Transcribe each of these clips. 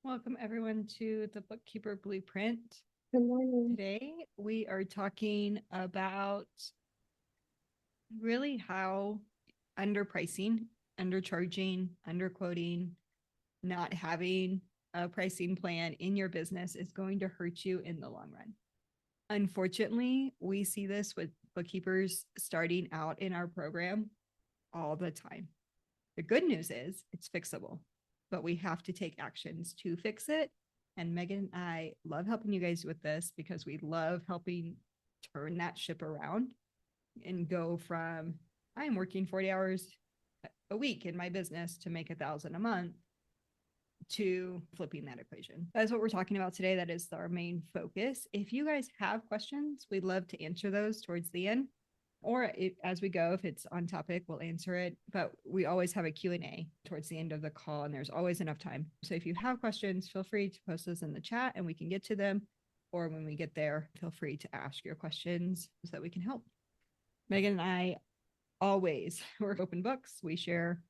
Welcome everyone to the Bookkeeper Blueprint. Good morning. Today we are talking about really how underpricing, undercharging, underquoting, not having a pricing plan in your business is going to hurt you in the long run. Unfortunately, we see this with bookkeepers starting out in our program all the time. The good news is it's fixable, but we have to take actions to fix it. And Megan and I love helping you guys with this because we love helping turn that ship around and go from I'm working 40 hours a week in my business to make 1,000 a month to flipping that equation. That's what we're talking about today. That is our main focus. If you guys have questions, we'd love to answer those towards the end, or as we go, if it's on topic, we'll answer it. But we always have a Q&A towards the end of the call, and there's always enough time. So if you have questions, feel free to post those in the chat and we can get to them. Or when we get there, feel free to ask your questions so that we can help. Megan and I always work open books. We share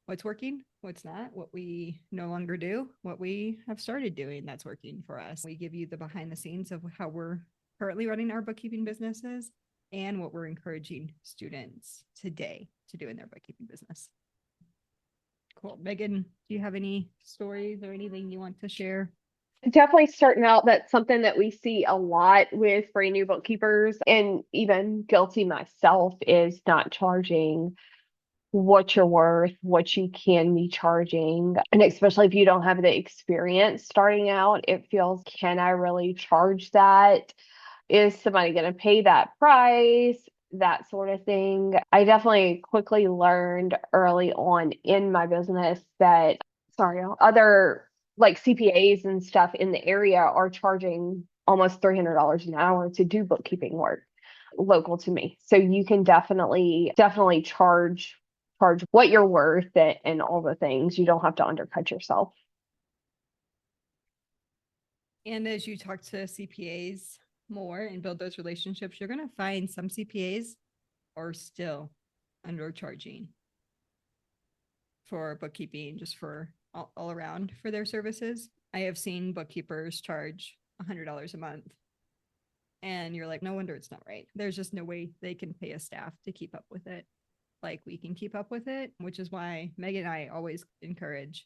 what's working, what's not, what we no longer do, what we have started doing that's working for us. We give you the behind the scenes of how we're currently running our bookkeeping businesses and what we're encouraging students today to do in their bookkeeping business. Cool. Megan, do you have any stories or anything you want to share? Definitely starting out, that's something that we see a lot with brand new bookkeepers, and even guilty myself, is not charging what you're worth, what you can be charging. And especially if you don't have the experience starting out, it feels, can I really charge that? Is somebody going to pay that price? That sort of thing. I definitely quickly learned early on in my business that, other like CPAs and stuff in the area are charging almost $300 an hour to do bookkeeping work local to me. So you can definitely charge what you're worth and all the things. You don't have to undercut yourself. And as you talk to CPAs more and build those relationships, you're going to find some CPAs are still undercharging for bookkeeping, just for all around for their services. I have seen bookkeepers charge $100 a month. And you're like, no wonder it's not right. There's just no way they can pay a staff to keep up with it like we can keep up with it, which is why Megan and I always encourage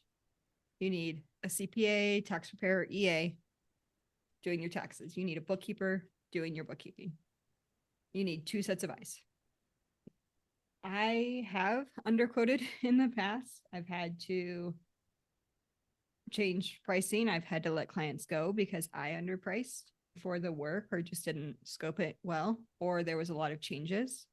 you need a CPA, tax preparer, EA doing your taxes. You need a bookkeeper doing your bookkeeping. You need 2 sets of eyes. I have underquoted in the past. I've had to change pricing. I've had to let clients go because I underpriced for the work or just didn't scope it well, or there was a lot of changes.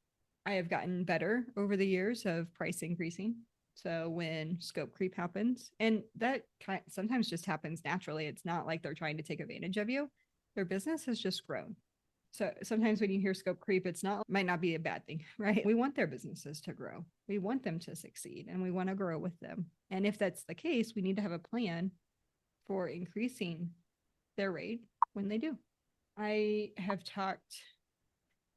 I have gotten better over the years of price increasing. So when scope creep happens, and that sometimes just happens naturally, it's not like they're trying to take advantage of you. Their business has just grown. So sometimes when you hear scope creep, might not be a bad thing, right? We want their businesses to grow. We want them to succeed and we want to grow with them. And if that's the case, we need to have a plan for increasing their rate when they do. I have talked,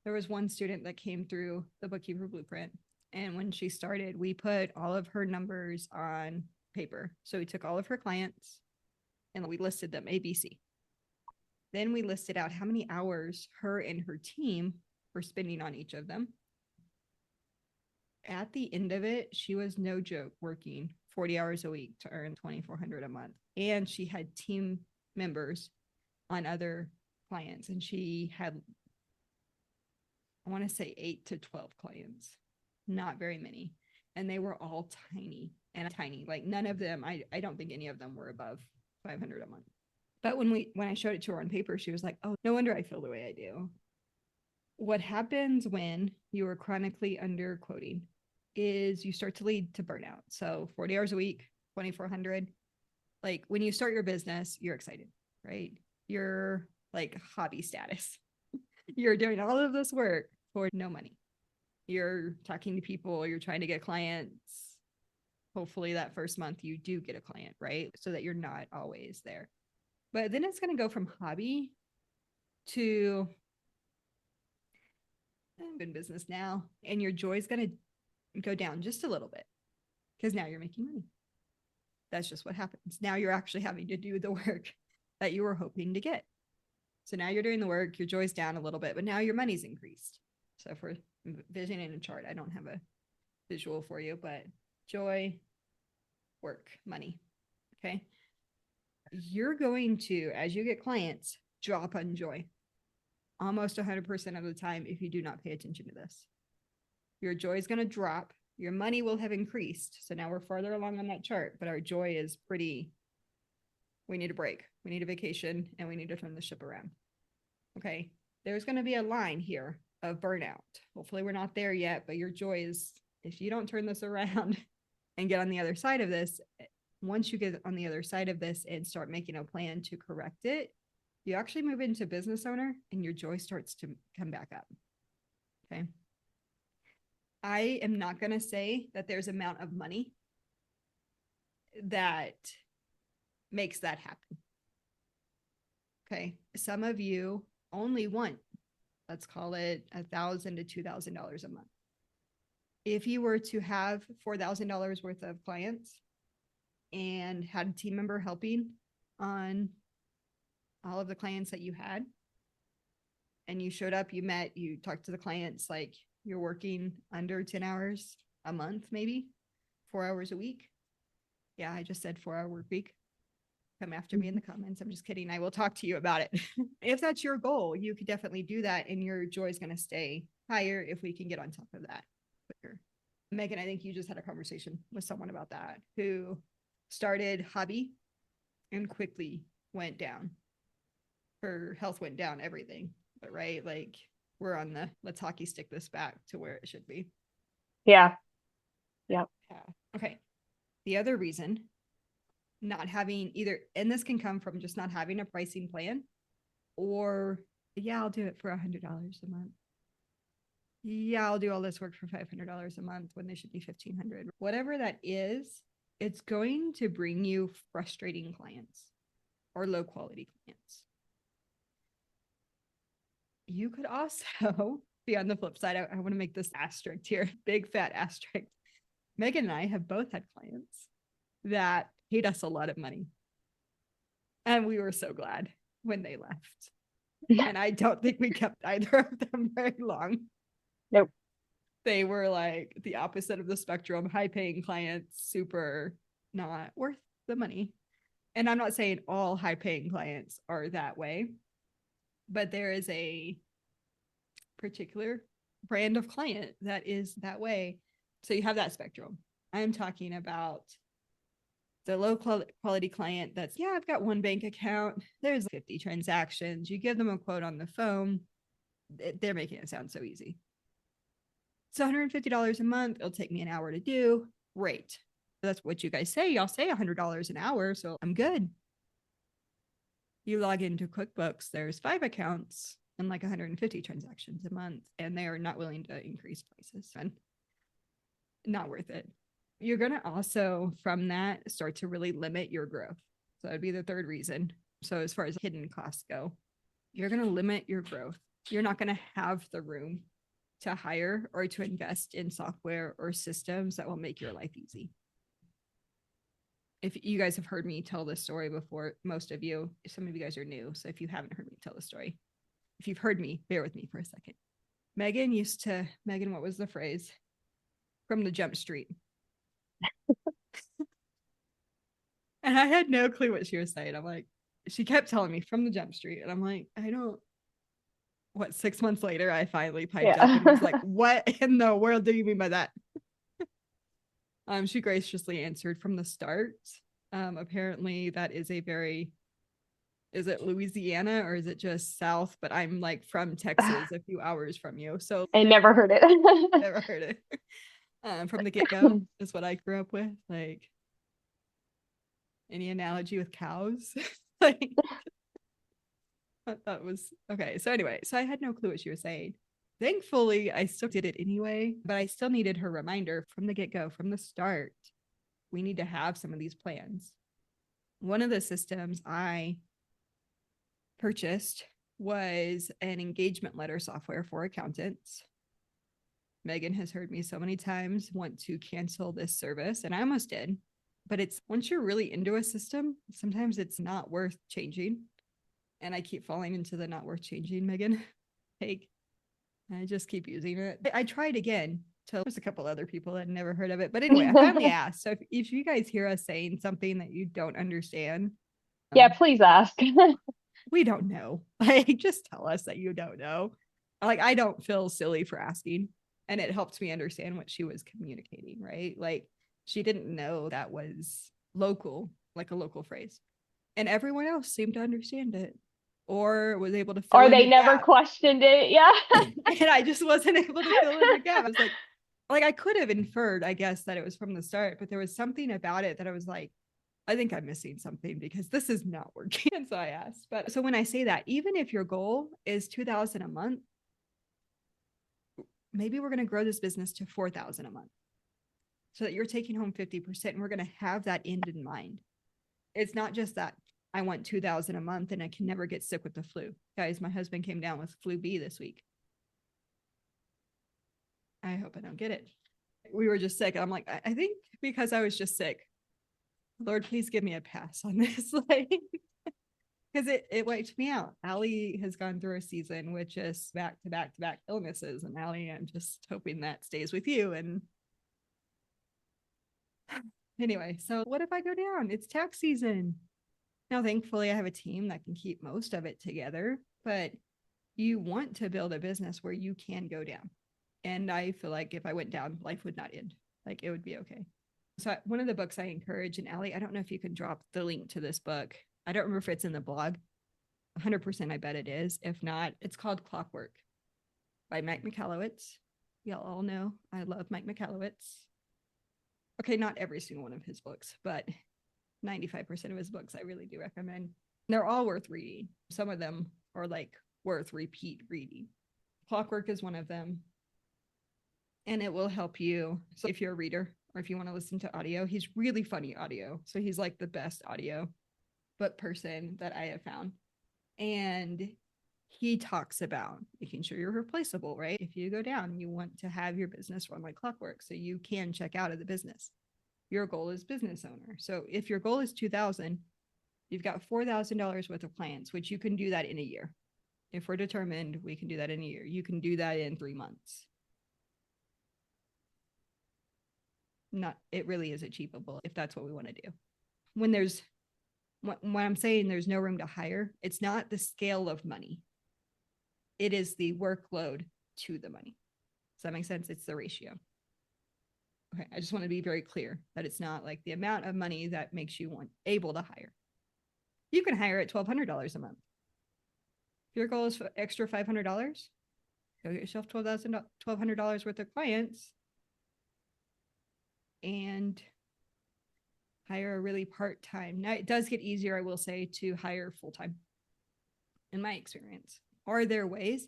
there was one student that came through the Bookkeeper Blueprint. And when she started, we put all of her numbers on paper. So we took all of her clients and we listed them A, B, C. Then we listed out how many hours her and her team were spending on each of them. At the end of it, she was, no joke, working 40 hours a week to earn $2,400 a month. And she had team members on other clients. And she had, I want to say 8 to 12 clients, not very many. And they were all tiny, like none of them, I don't think any of them were above 500 a month. But when I showed it to her on paper, she was like, oh, no wonder I feel the way I do. What happens when you are chronically underquoting is you start to lead to burnout. So 40 hours a week, 2,400. Like when you start your business, you're excited, right? You're like hobby status. You're doing all of this work for no money. You're talking to people, you're trying to get clients. Hopefully that first month you do get a client, right? So that you're not always there. But then it's going to go from hobby to I'm in business now. And your joy is going to go down just a little bit because now you're making money. That's just what happens. Now you're actually having to do the work that you were hoping to get. So now you're doing the work, your joy's down a little bit, but now your money's increased. So for visioning a chart, I don't have a visual for you, but joy, work, money. Okay. You're going to, as you get clients, drop on joy almost 100% of the time if you do not pay attention to this. Your joy is going to drop. Your money will have increased. So now we're farther along on that chart, but our joy is pretty, we need a break. We need a vacation and we need to turn the ship around. Okay. There's going to be a line here of burnout. Hopefully we're not there yet, but your joy is, if you don't turn this around and get on the other side of this, once you get on the other side of this and start making a plan to correct it, you actually move into business owner and your joy starts to come back up. Okay. I am not going to say that there's amount of money that makes that happen. Okay. Some of you only want, let's call it $1,000 to $2,000 a month. If you were to have $4,000 worth of clients and had a team member helping on all of the clients that you had, and you showed up, you met, you talked to the clients, like you're working under 10 hours a month, maybe 4 hours a week. Yeah, I just said 4 hour work week. Come after me in the comments. I'm just kidding. I will talk to you about it. If that's your goal, you could definitely do that, and your joy is going to stay higher if we can get on top of that quicker. Megan, I think you just had a conversation with someone about that, who started hobby and quickly went down. Her health went down, everything. But right, like we're on the let's hockey stick this back to where it should be. Yeah. Yeah. Okay. The other reason, not having either, and this can come from just not having a pricing plan, or yeah, I'll do it for $100 a month. Yeah, I'll do all this work for $500 a month when they should be $1,500. Whatever that is, it's going to bring you frustrating clients or low quality clients. You could also be on the flip side. I want to make this asterisk here, big fat asterisk. Megan and I have both had clients that paid us a lot of money. And we were so glad when they left. And I don't think we kept either of them very long. Nope. They were like the opposite of the spectrum, high paying clients, super not worth the money. And I'm not saying all high paying clients are that way, but there is a particular brand of client that is that way. So you have that spectrum. I'm talking about the low quality client that's, yeah, I've got one bank account. There's 50 transactions. You give them a quote on the phone. They're making it sound so easy. It's $150 a month. It'll take me an hour to do. Great. That's what you guys say. Y'all say $100 an hour. So I'm good. You log into QuickBooks. There's 5 accounts and like 150 transactions a month. And they are not willing to increase prices. And not worth it. You're going to also, from that, start to really limit your growth. So that'd be the third reason. So as far as hidden costs go, you're going to limit your growth. You're not going to have the room to hire or to invest in software or systems that will make your life easy. If you guys have heard me tell this story before, most of you, some of you guys are new. So if you haven't heard me tell the story, if you've heard me, bear with me for a second. Megan, what was the phrase? From the jump street. And I had no clue what she was saying. I'm like, she kept telling me from the jump street. And I'm like, 6 months later, I finally piped up and was like, what in the world do you mean by that? She graciously answered from the start. Apparently that is is it Louisiana or is it just South? But I'm like from Texas, a few hours from you. So I never heard it. never heard it. From the get-go is what I grew up with. Like, any analogy with cows? Like, that was okay. So anyway, so I had no clue what she was saying. Thankfully, I still did it anyway, but I still needed her reminder from the get-go, from the start. We need to have some of these plans. One of the systems I purchased was an engagement letter software for accountants. Megan has heard me so many times want to cancel this service, and I almost did. But it's once you're really into a system, sometimes it's not worth changing. And I keep falling into the not worth changing, Megan. Take. I just keep using it. I tried again. So there's a couple other people that never heard of it. But anyway, I finally asked. So if you guys hear us saying something that you don't understand, Yeah, please ask. we don't know. Like, just tell us that you don't know. Like, I don't feel silly for asking. And it helps me understand what she was communicating, right? Like, she didn't know that was local, like a local phrase. And everyone else seemed to understand it or was able to fill Or in they the never gap. questioned it. Yeah. And I just wasn't able to fill in the gap. I was like I could have inferred, I guess, that it was from the start, but there was something about it that I was like, I think I'm missing something because this is not working. And so I asked. But so when I say that, even if your goal is 2,000 a month, maybe we're going to grow this business to 4,000 a month so that you're taking home 50%. And we're going to have that end in mind. It's not just that I want 2,000 a month and I can never get sick with the flu. Guys, my husband came down with flu B this week. I hope I don't get it. We were just sick. I'm like, I think because I was just sick, Lord, please give me a pass on this. Like, because it wiped me out. Allie has gone through a season with just back to back to back illnesses. And Allie, I'm just hoping that stays with you. And anyway, so what if I go down? It's tax season. Now, thankfully, I have a team that can keep most of it together, but you want to build a business where you can go down. And I feel like if I went down, life would not end. Like, it would be okay. So one of the books I encourage, and Allie, I don't know if you can drop the link to this book. I don't remember if it's in the blog. 100% I bet it is. If not, it's called Clockwork by Mike Michalowicz. Y'all all know I love Mike Michalowicz. Okay, not every single one of his books, but 95% of his books I really do recommend. They're all worth reading. Some of them are like worth repeat reading. Clockwork is one of them. And it will help you. So if you're a reader or if you want to listen to audio, he's really funny audio. So he's like the best audio book person that I have found. And he talks about making sure you're replaceable, right? If you go down, you want to have your business run like clockwork so you can check out of the business. Your goal is business owner. So if your goal is 2,000, you've got $4,000 worth of clients, which you can do that in a year. If we're determined, we can do that in a year. You can do that in 3 months. Not, it really is achievable if that's what we want to do. When I'm saying there's no room to hire, it's not the scale of money. It is the workload to the money. Does that make sense? It's the ratio. Okay, I just want to be very clear that it's not like the amount of money that makes you able to hire. You can hire at $1,200 a month. If your goal is extra $500, go get yourself $1,200 worth of clients and hire a really part-time. Now it does get easier, I will say, to hire full-time in my experience. Are there ways?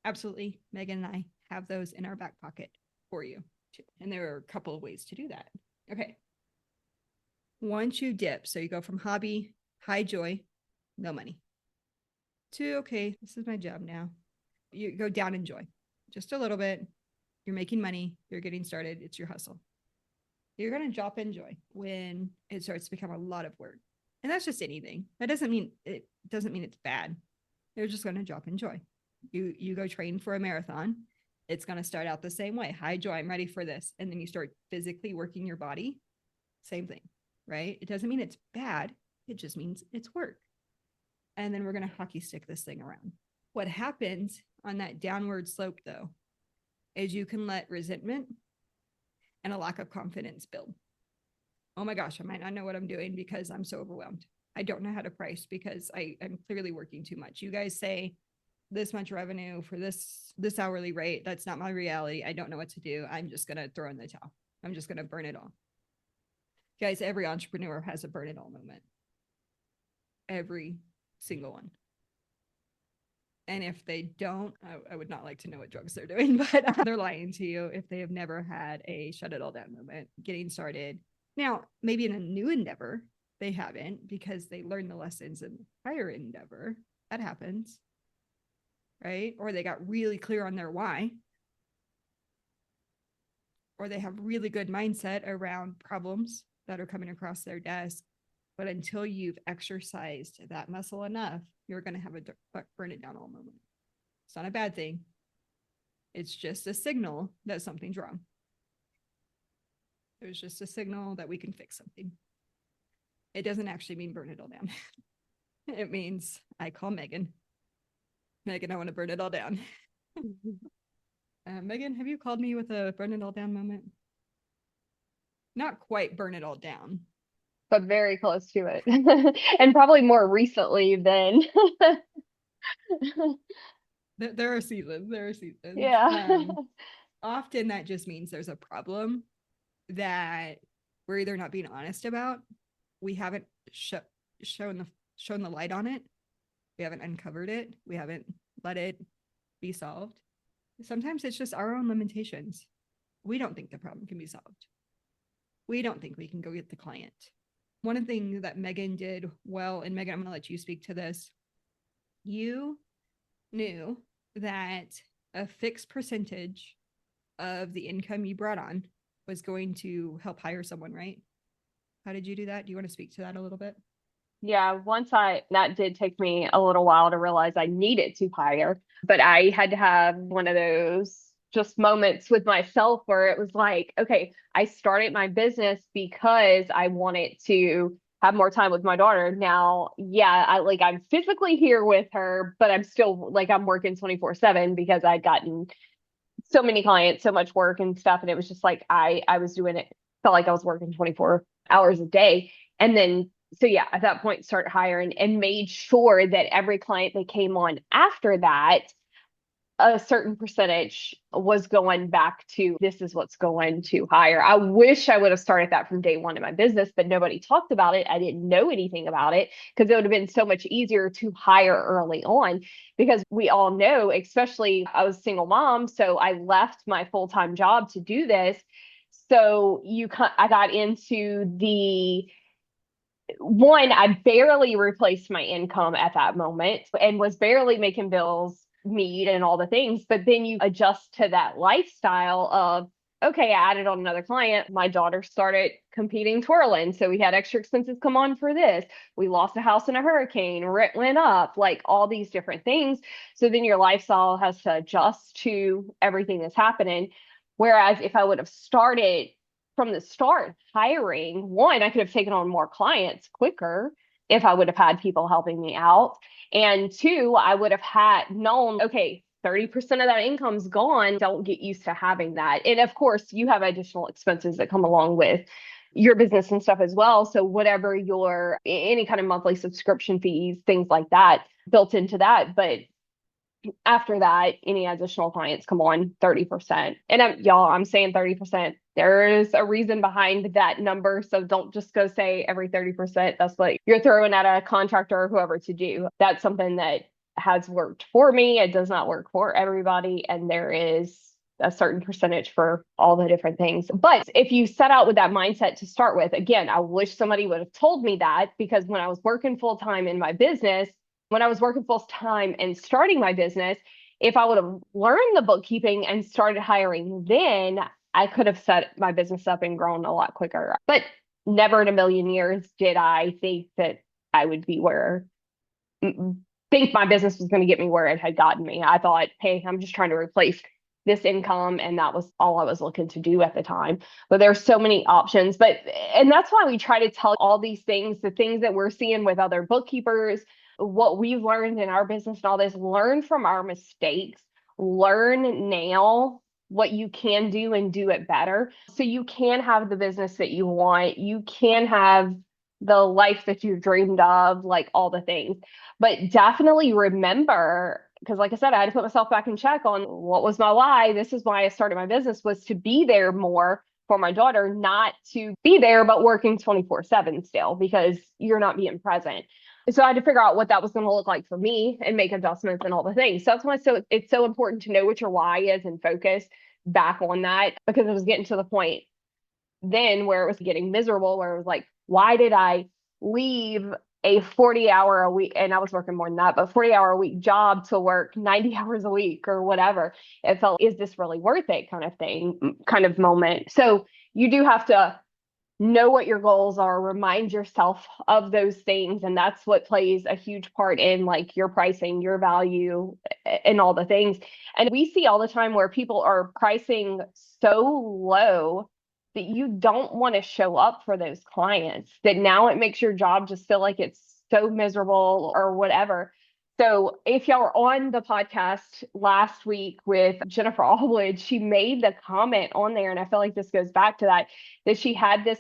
Absolutely. Megan and I have those in our back pocket for you too. And there are a couple of ways to do that. Okay. Once you dip, so you go from hobby, high joy, no money, to, okay, this is my job now. You go down in joy just a little bit. You're making money. You're getting started. It's your hustle. You're going to drop in joy when it starts to become a lot of work. And that's just anything. That doesn't mean it's bad. You're just going to drop in joy. You go train for a marathon. It's going to start out the same way. High joy, I'm ready for this. And then you start physically working your body. Same thing, right? It doesn't mean it's bad. It just means it's work. And then we're going to hockey stick this thing around. What happens on that downward slope, though, is you can let resentment and a lack of confidence build. Oh my gosh, I might not know what I'm doing because I'm so overwhelmed. I don't know how to price because I'm clearly working too much. You guys say this much revenue for this hourly rate. That's not my reality. I don't know what to do. I'm just going to throw in the towel. I'm just going to burn it all. Guys, every entrepreneur has a burn it all moment. Every single one. And if they don't, I would not like to know what drugs they're doing, but they're lying to you if they have never had a shut it all down moment getting started. Now, maybe in a new endeavor, they haven't because they learned the lessons in the prior endeavor. That happens, right? Or they got really clear on their why. Or they have really good mindset around problems that are coming across their desk. But until you've exercised that muscle enough, you're going to have a burn it down all moment. It's not a bad thing. It's just a signal that something's wrong. There's just a signal that we can fix something. It doesn't actually mean burn it all down. It means I call Megan. Megan, I want to burn it all down. Megan, have you called me with a burn it all down moment? Not quite burn it all down, but very close to it. And probably more recently than there are seasons. There are seasons. Yeah. Often that just means there's a problem that we're either not being honest about, we haven't shown the light on it, we haven't uncovered it, we haven't let it be solved. Sometimes it's just our own limitations. We don't think the problem can be solved. We don't think we can go get the client. One of the things that Megan did well, and Megan, I'm going to let you speak to this. You knew that a fixed percentage of the income you brought on was going to help hire someone, right? How did you do that? Do you want to speak to that a little bit? Yeah, that did take me a little while to realize I needed to hire, but I had to have one of those just moments with myself where it was like, okay, I started my business because I wanted to have more time with my daughter. Now, yeah, I'm physically here with her, but I'm still I'm working 24/7 because I'd gotten so many clients, so much work and stuff. And it was just like, I was doing it, felt like I was working 24 hours a day. And then, so yeah, at that point, start hiring and made sure that every client that came on after that, a certain percentage was going back to this is what's going to hire. I wish I would have started that from day one in my business, but nobody talked about it. I didn't know anything about it because it would have been so much easier to hire early on because we all know, especially I was a single mom. So I left my full-time job to do this. So I got into I barely replaced my income at that moment and was barely making bills meet and all the things. But then you adjust to that lifestyle of, okay, I added on another client. My daughter started competing twirling. So we had extra expenses come on for this. We lost a house in a hurricane, rent went up, all these different things. So then your lifestyle has to adjust to everything that's happening. Whereas if I would have started from the start hiring, one, I could have taken on more clients quicker if I would have had people helping me out. And two, I would have known, okay, 30% of that income's gone. Don't get used to having that. And of course, you have additional expenses that come along with your business and stuff as well. So whatever any kind of monthly subscription fees, things like that built into that. But after that, any additional clients come on 30%. And I'm saying 30%. There is a reason behind that number. So don't just go say every 30%. That's what you're throwing at a contractor or whoever to do. That's something that has worked for me. It does not work for everybody. And there is a certain percentage for all the different things. But if you set out with that mindset to start with, again, I wish somebody would have told me that because when I was working full time in my business, when I was working full time and starting my business, if I would have learned the bookkeeping and started hiring then, I could have set my business up and grown a lot quicker. But never in a million years did I think that I would think my business was going to get me where it had gotten me. I thought, hey, I'm just trying to replace this income. And that was all I was looking to do at the time. But there's so many options. And that's why we try to tell all these things, the things that we're seeing with other bookkeepers, what we've learned in our business and all this, learn from our mistakes, learn now what you can do and do it better. So you can have the business that you want. You can have the life that you've dreamed of, all the things. But definitely remember, because like I said, I had to put myself back in check on what was my why. This is why I started my business, was to be there more for my daughter, not to be there, but working 24/7 still, because you're not being present. So I had to figure out what that was going to look like for me and make adjustments and all the things. So that's why it's so important to know what your why is and focus back on that, because it was getting to the point then where it was getting miserable, where it was like, why did I leave a 40-hour a week, and I was working more than that, but 40-hour a week job to work 90 hours a week or whatever? It felt, is this really worth it kind of thing, kind of moment. So you do have to know what your goals are, remind yourself of those things. And that's what plays a huge part in like your pricing, your value, and all the things. And we see all the time where people are pricing so low that you don't want to show up for those clients, that now it makes your job just feel like it's so miserable or whatever. So if y'all were on the podcast last week with Jennifer Allwood, she made the comment on there, and I feel like this goes back to that she had this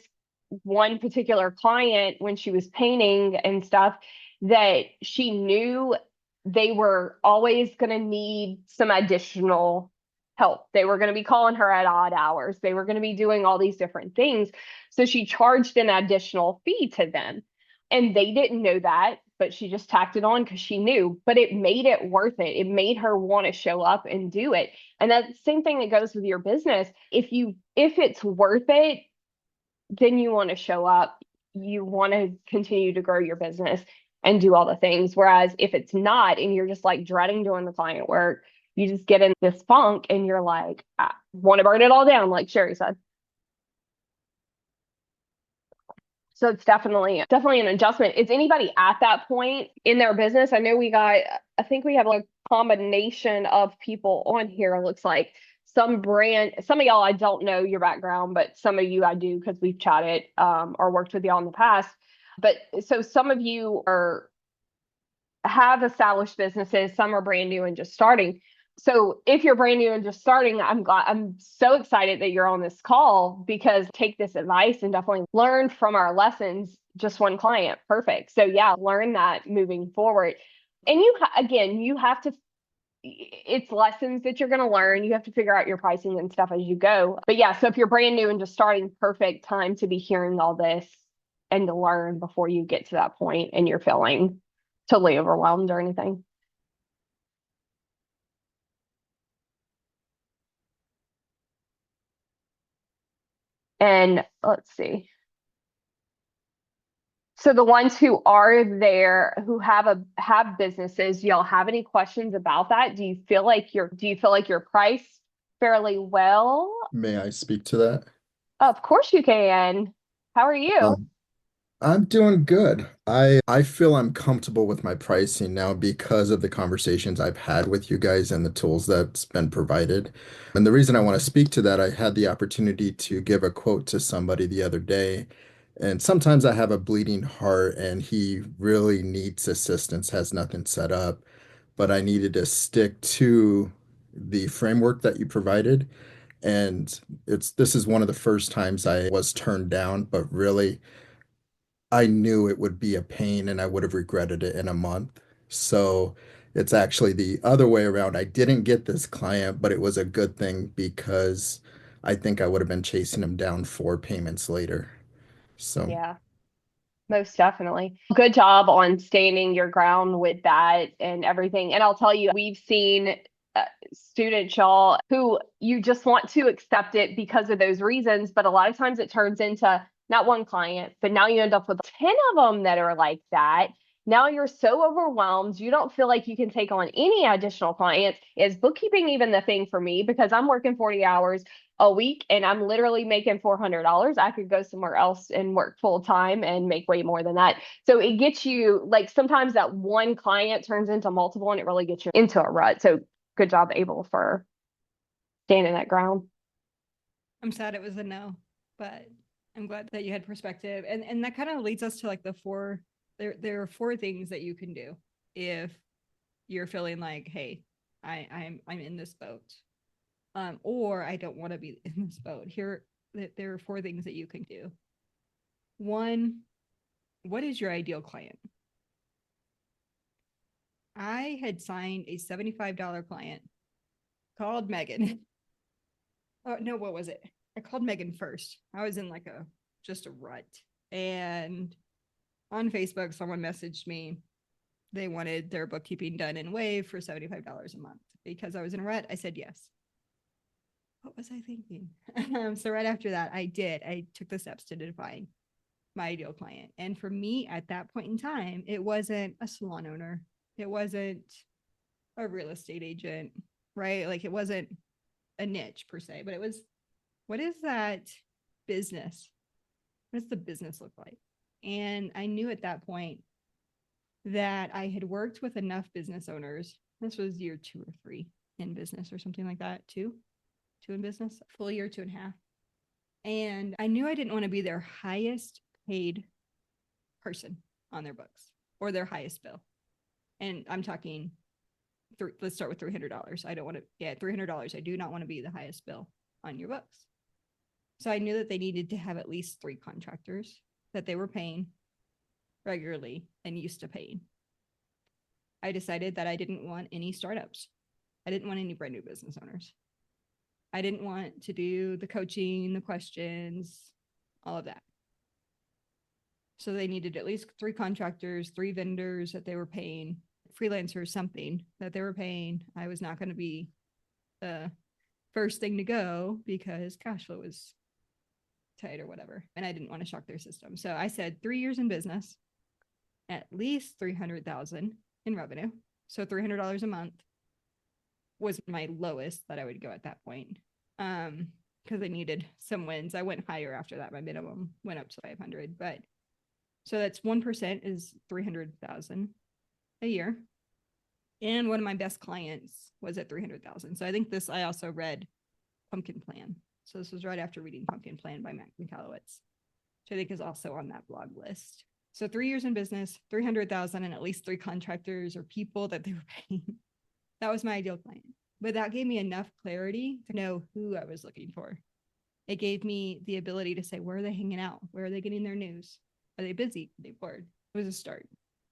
one particular client when she was painting and stuff that she knew they were always going to need some additional help. They were going to be calling her at odd hours. They were going to be doing all these different things. So she charged an additional fee to them. And they didn't know that, but she just tacked it on because she knew. But it made it worth it. It made her want to show up and do it. And that's the same thing that goes with your business. If it's worth it, then you want to show up. You want to continue to grow your business and do all the things. Whereas if it's not, and you're just like dreading doing the client work, you just get in this funk and you're like, I want to burn it all down, like Sherry said. So it's definitely an adjustment. Is anybody at that point in their business? I think we have like a combination of people on here. It looks like some of y'all, I don't know your background, but some of you I do because we've chatted or worked with y'all in the past. But so some of you have established businesses, some are brand new and just starting. So if you're brand new and just starting, I'm so excited that you're on this call, because take this advice and definitely learn from our lessons. Just one client. Perfect. So yeah, learn that moving forward. And you have to, it's lessons that you're going to learn. You have to figure out your pricing and stuff as you go. But yeah, so if you're brand new and just starting, perfect time to be hearing all this and to learn before you get to that point and you're feeling totally overwhelmed or anything. And let's see. So the ones who are there who have businesses, y'all have any questions about that? Do you feel like you're priced fairly well? May I speak to that? Of course you can. How are you? Um, I'm doing good. I feel I'm comfortable with my pricing now because of the conversations I've had with you guys and the tools that's been provided. And the reason I want to speak to that, I had the opportunity to give a quote to somebody the other day. And sometimes I have a bleeding heart and he really needs assistance, has nothing set up, but I needed to stick to the framework that you provided. And this is one of the first times I was turned down, but really I knew it would be a pain and I would have regretted it in a month. So it's actually the other way around. I didn't get this client, but it was a good thing because I think I would have been chasing him down 4 payments later. So Yeah. Most definitely. Good job on standing your ground with that and everything. And I'll tell you, we've seen students, y'all, who you just want to accept it because of those reasons. But a lot of times it turns into not one client, but now you end up with 10 of them that are like that. Now you're so overwhelmed. You don't feel like you can take on any additional clients. Is bookkeeping even the thing for me? Because I'm working 40 hours a week and I'm literally making $400. I could go somewhere else and work full time and make way more than that. So it gets you, like, sometimes that one client turns into multiple and it really gets you into a rut. So good job, Abel, for standing that ground. I'm sad it was a no, but I'm glad that you had perspective. And that kind of leads us to like there are 4 things that you can do if you're feeling like, hey, I'm in this boat. Or I don't want to be in this boat. There are 4 things that you can do. 1, what is your ideal client? I had signed a $75 client called Megan. Oh no, what was it? I called Megan first. I was in like just a rut. And on Facebook, someone messaged me. They wanted their bookkeeping done in Wave for $75 a month. Because I was in a rut, I said yes. What was I thinking? So right after that, I took the steps to define my ideal client. And for me at that point in time, it wasn't a salon owner. It wasn't a real estate agent, right? Like it wasn't a niche per se, but it was, what is that business What does the business look like? And I knew at that point that I had worked with enough business owners. This was year 2 or 3 in business or something like that. Two in business, full year, 2.5. And I knew I didn't want to be their highest paid person on their books or their highest bill. And I'm talking, let's start with $300. I don't want to, $300. I do not want to be the highest bill on your books. So I knew that they needed to have at least 3 contractors that they were paying regularly and used to paying. I decided that I didn't want any startups. I didn't want any brand new business owners. I didn't want to do the coaching, the questions, all of that. So they needed at least 3 contractors, 3 vendors that they were paying, freelancers, something that they were paying. I was not going to be the first thing to go because cash flow was tight or whatever. And I didn't want to shock their system. So I said 3 years in business, at least 300,000 in revenue. So $300 a month was my lowest that I would go at that point. Because I needed some wins. I went higher after that. My minimum went up to 500, but so that's 1% is 300,000 a year. And one of my best clients was at 300,000. So I think I also read Pumpkin Plan. So this was right after reading Pumpkin Plan by Matt Michalowicz, which I think is also on that blog list. So 3 years in business, 300,000 and at least 3 contractors or people that they were paying. That was my ideal client. But that gave me enough clarity to know who I was looking for. It gave me the ability to say, where are they hanging out? Where are they getting their news? Are they busy? Are they bored? It was a start.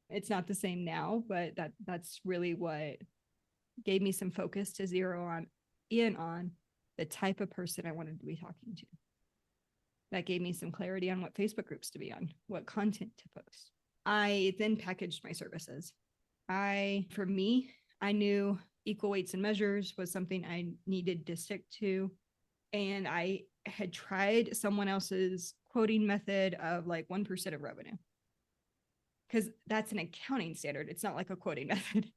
It's not the same now, but that's really what gave me some focus to zero in on the type of person I wanted to be talking to. That gave me some clarity on what Facebook groups to be on, what content to post. I then packaged my services. For me, I knew equal weights and measures was something I needed to stick to. And I had tried someone else's quoting method of like 1% of revenue. Because that's an accounting standard. It's not like a quoting method.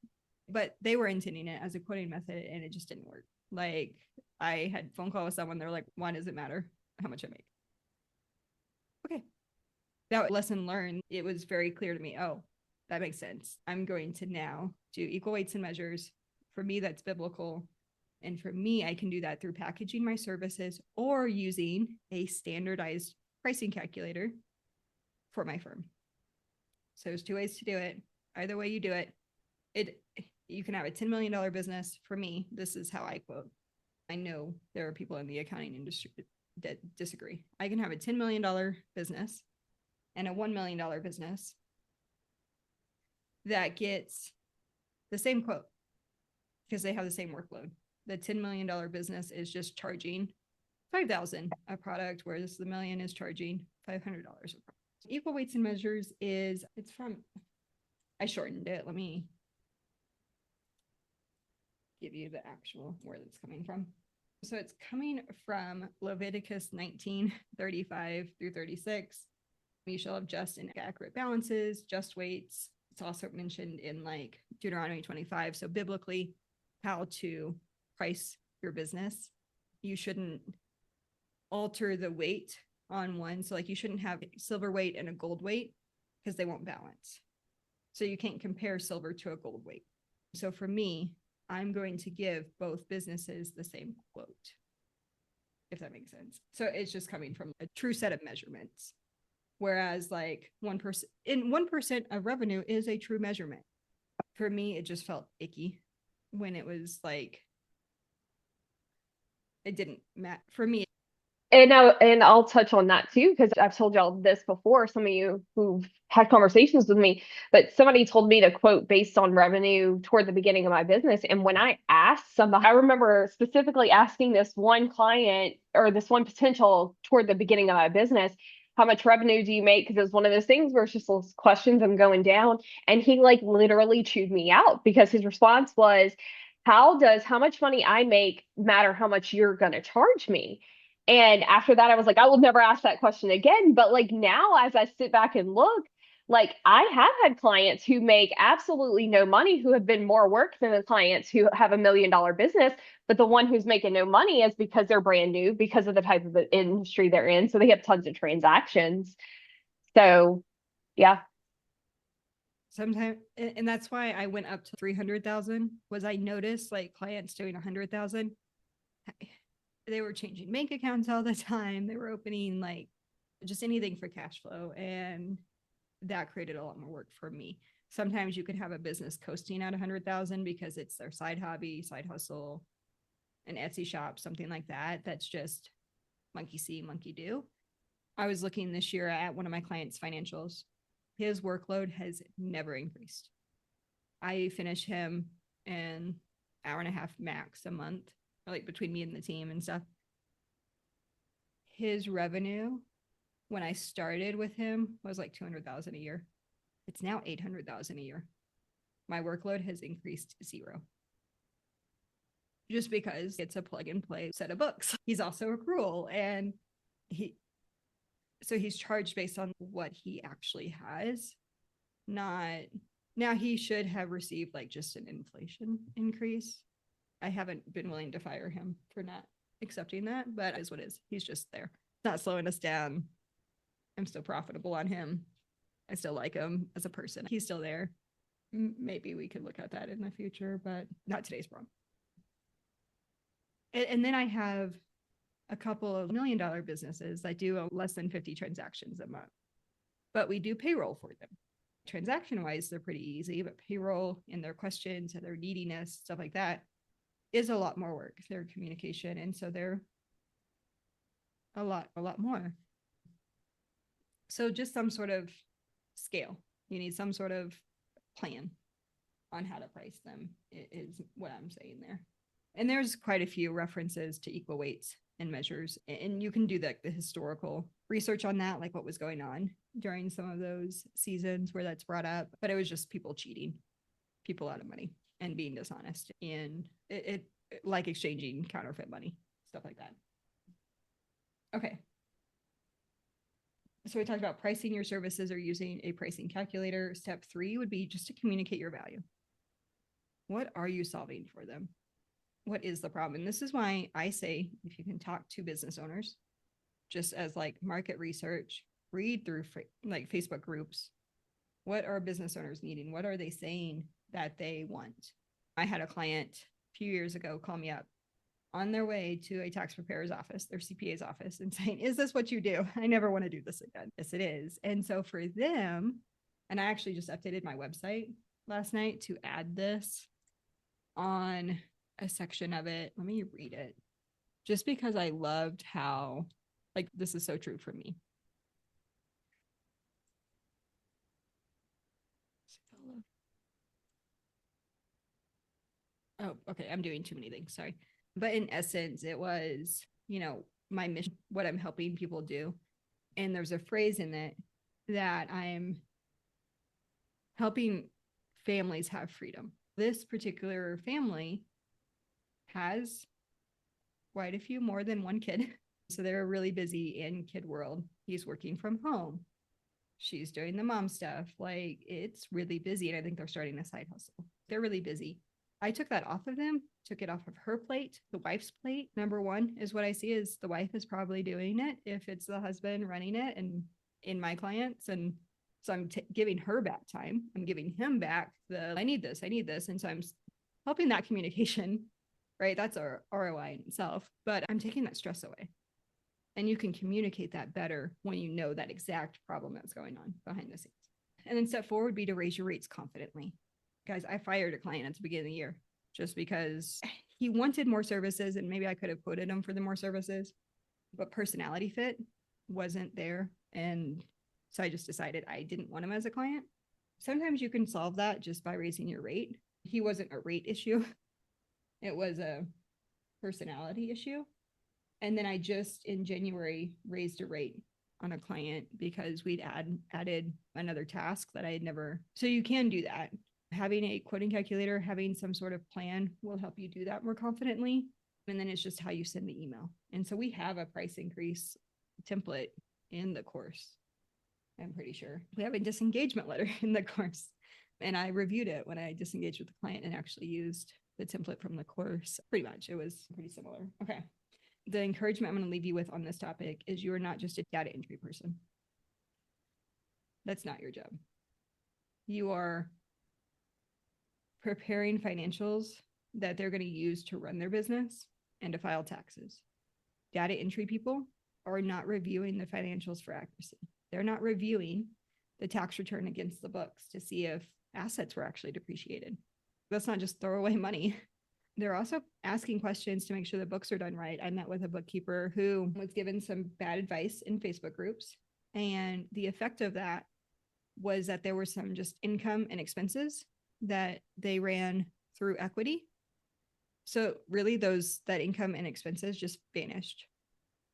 But they were intending it as a quoting method and it just didn't work. Like I had a phone call with someone, they're like, why does it matter how much I make? Okay. That lesson learned, it was very clear to me. Oh, that makes sense. I'm going to now do equal weights and measures. For me, that's biblical. And for me, I can do that through packaging my services or using a standardized pricing calculator for my firm. So there's 2 ways to do it. Either way you do it, you can have a $10 million business. For me, this is how I quote. I know there are people in the accounting industry that disagree. I can have a $10 million business and a $1 million business that gets the same quote because they have the same workload. The $10 million business is just charging $5,000 a product, whereas the $1 million is charging $500 a product. Equal weights and measures I shortened it. Let me give you the actual where it's coming from. So it's coming from Leviticus 19:35 through 36. You shall have just and accurate balances, just weights. It's also mentioned in like Deuteronomy 25. So biblically, how to price your business. You shouldn't alter the weight on one. So like you shouldn't have silver weight and a gold weight because they won't balance. So you can't compare silver to a gold weight. So for me, I'm going to give both businesses the same quote, if that makes sense. So it's just coming from a true set of measurements. Whereas like 1% of revenue is a true measurement. For me, it just felt icky when it was like, it didn't matter for me. And I'll touch on that too, because I've told y'all this before, some of you who've had conversations with me, but somebody told me to quote based on revenue toward the beginning of my business. And when I asked somebody, I remember specifically asking this one client or this one potential toward the beginning of my business, how much revenue do you make? Because it was one of those things where it's just those questions I'm going down. And he like literally chewed me out because his response was, how much money I make matter how much you're going to charge me? And after that, I was like, I will never ask that question again. But like now, as I sit back and look, Like I have had clients who make absolutely no money who have been more work than the clients who have $1 million business. But the one who's making no money is because they're brand new, because of the type of industry they're in. So they have tons of transactions. So yeah. Sometimes, and that's why I went up to 300,000 was I noticed like clients doing 100,000. They were changing bank accounts all the time. They were opening like just anything for cash flow. And that created a lot more work for me. Sometimes you could have a business coasting at 100,000 because it's their side hobby, side hustle, an Etsy shop, something like that. That's just monkey see, monkey do. I was looking this year at one of my clients' financials. His workload has never increased. I finish him an hour and a half max a month, like between me and the team and stuff. His revenue when I started with him was like 200,000 a year. It's now 800,000 a year. My workload has increased to 0. Just because it's a plug and play set of books. He's also accrual and he's charged based on what he actually has, not now he should have received like just an inflation increase. I haven't been willing to fire him for not accepting that, but it is what it is. He's just there. It's not slowing us down. I'm still profitable on him. I still like him as a person. He's still there. Maybe we could look at that in the future, but not today's problem. And then I have a couple of $1 million businesses that do less than 50 transactions a month, but we do payroll for them. Transaction wise, they're pretty easy, but payroll and their questions and their neediness, stuff like that, is a lot more work. Their communication. And so they're a lot more. So just some sort of scale. You need some sort of plan on how to price them is what I'm saying there. And there's quite a few references to equal weights and measures. And you can do the historical research on that, like what was going on during some of those seasons where that's brought up. But it was just people cheating, people out of money and being dishonest. And it like exchanging counterfeit money, stuff like that. Okay. So we talked about pricing your services or using a pricing calculator. Step 3 would be just to communicate your value. What are you solving for them? What is the problem? And this is why I say, if you can talk to business owners, just as like market research, read through like Facebook groups. What are business owners needing? What are they saying that they want? I had a client a few years ago call me up on their way to a tax preparer's office, their CPA's office, and saying, is this what you do? I never want to do this again. Yes, it is. And so for them, and I actually just updated my website last night to add this on a section of it. Let me read it just because I loved how, like, this is so true for me. Oh, okay. I'm doing too many things. Sorry. But in essence, it was, my mission, what I'm helping people do. And there's a phrase in it that I'm helping families have freedom. This particular family has quite a few more than one kid. So they're really busy in kid world. He's working from home. She's doing the mom stuff. Like it's really busy. And I think they're starting a side hustle. They're really busy. I took that off of them, took it off of her plate, the wife's plate. Number one is what I see is the wife is probably doing it if it's the husband running it and in my clients. And so I'm giving her back time. I'm giving him back I need this. And so I'm helping that communication, right? That's our ROI in itself, but I'm taking that stress away. And you can communicate that better when you know that exact problem that's going on behind the scenes. And then step 4 would be to raise your rates confidently. Guys, I fired a client at the beginning of the year just because he wanted more services and maybe I could have quoted him for the more services, but personality fit wasn't there. And so I just decided I didn't want him as a client. Sometimes you can solve that just by raising your rate. He wasn't a rate issue. It was a personality issue. And then I just in January raised a rate on a client because we'd added another task that I had never. So you can do that. Having a quoting calculator, having some sort of plan will help you do that more confidently. And then it's just how you send the email. And so we have a price increase template in the course. I'm pretty sure. We have a disengagement letter in the course. And I reviewed it when I disengaged with the client and actually used the template from the course. Pretty much, it was pretty similar. Okay. The encouragement I'm going to leave you with on this topic is you are not just a data entry person. That's not your job. You are preparing financials that they're going to use to run their business and to file taxes. Data entry people are not reviewing the financials for accuracy. They're not reviewing the tax return against the books to see if assets were actually depreciated. That's not just throwaway money. They're also asking questions to make sure the books are done right. I met with a bookkeeper who was given some bad advice in Facebook groups. And the effect of that was that there were some just income and expenses that they ran through equity. So really that income and expenses just vanished.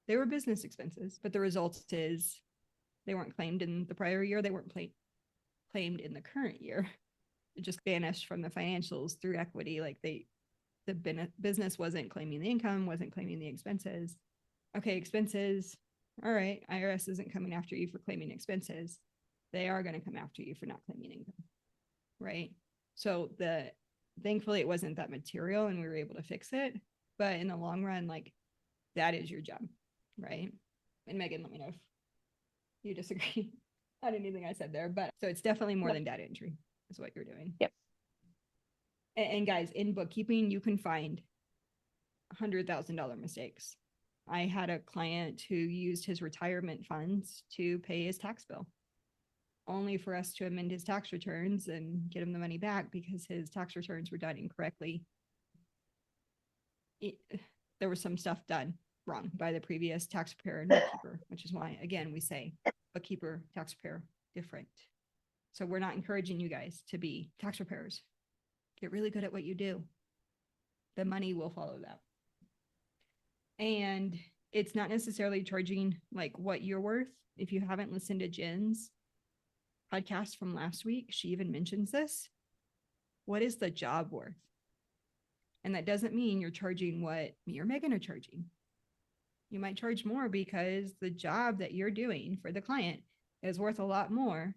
They were business expenses, but the result is they weren't claimed in the prior year. They weren't claimed in the current year. It just vanished from the financials through equity. Like the business wasn't claiming the income, wasn't claiming the expenses. Okay, expenses. All right, IRS isn't coming after you for claiming expenses. They are going to come after you for not claiming income, right? So thankfully it wasn't that material and we were able to fix it. But in the long run, like that is your job, right? And Megan, let me know if you disagree on anything I said there. But so it's definitely more than data entry is what you're doing. Yep. And guys, in bookkeeping, you can find $100,000 mistakes. I had a client who used his retirement funds to pay his tax bill, only for us to amend his tax returns and get him the money back because his tax returns were done incorrectly. There was some stuff done wrong by the previous tax preparer and bookkeeper, which is why, again, we say bookkeeper, tax preparer, different. So we're not encouraging you guys to be tax preparers. Get really good at what you do. The money will follow that. And it's not necessarily charging like what you're worth. If you haven't listened to Jen's podcast from last week, she even mentions this. What is the job worth? And that doesn't mean you're charging what me or Megan are charging. You might charge more because the job that you're doing for the client is worth a lot more